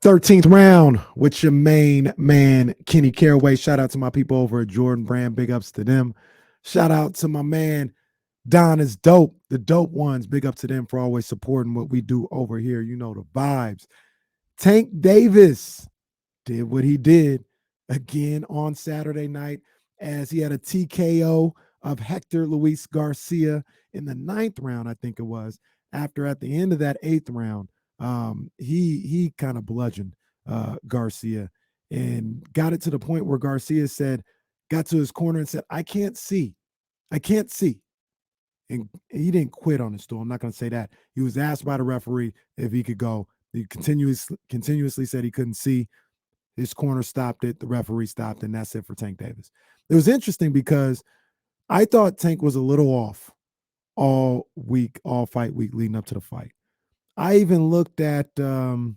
13th round with your main man, Kenny Caraway. Shout out to my people over at Jordan Brand. Big ups to them. Shout out to my man, Don is dope. The dope ones. Big up to them for always supporting what we do over here. You know the vibes. Tank Davis did what he did again on Saturday night as he had a TKO of Hector Luis Garcia in the 9th round, I think it was. After at the end of that 8th round, he kind of bludgeoned Garcia and got it to the point where Garcia got to his corner and said, I can't see. And he didn't quit on the stool. I'm not going to say that. He was asked by the referee if he could go. He continuously said he couldn't see. His corner stopped it. The referee stopped, and that's it for Tank Davis. It was interesting because I thought Tank was a little off all fight week leading up to the fight. I even looked at the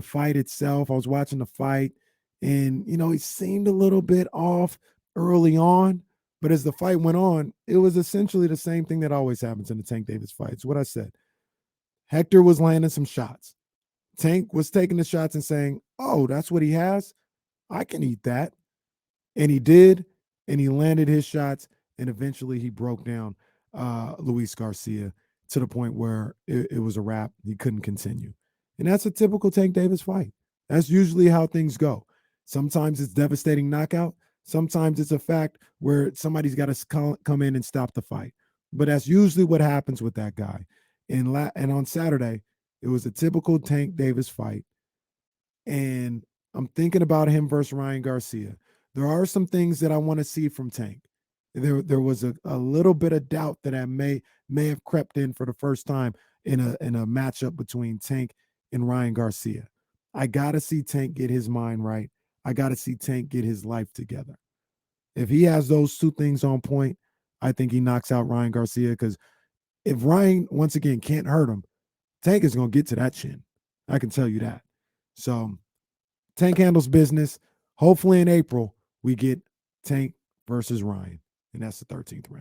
fight itself. I was watching the fight, and he seemed a little bit off early on, but as the fight went on, it was essentially the same thing that always happens in the Tank Davis fight. It's what I said. Hector was landing some shots. Tank was taking the shots and saying, "Oh, that's what he has. I can eat that." And he did, and he landed his shots, and eventually he broke down Luis Garcia to the point where it was a wrap. He couldn't continue. And that's a typical Tank Davis fight. That's usually how things go. Sometimes it's devastating knockout. Sometimes it's a fact where somebody's got to come in and stop the fight. But that's usually what happens with that guy. And on Saturday, it was a typical Tank Davis fight. And I'm thinking about him versus Ryan Garcia. There are some things that I want to see from Tank. There was a little bit of doubt that I may have crept in for the first time in a matchup between Tank and Ryan Garcia. I got to see Tank get his mind right. I got to see Tank get his life together. If he has those two things on point, I think he knocks out Ryan Garcia, because if Ryan, once again, can't hurt him, Tank is going to get to that chin. I can tell you that. So Tank handles business. Hopefully in April, we get Tank versus Ryan, and that's the 13th round.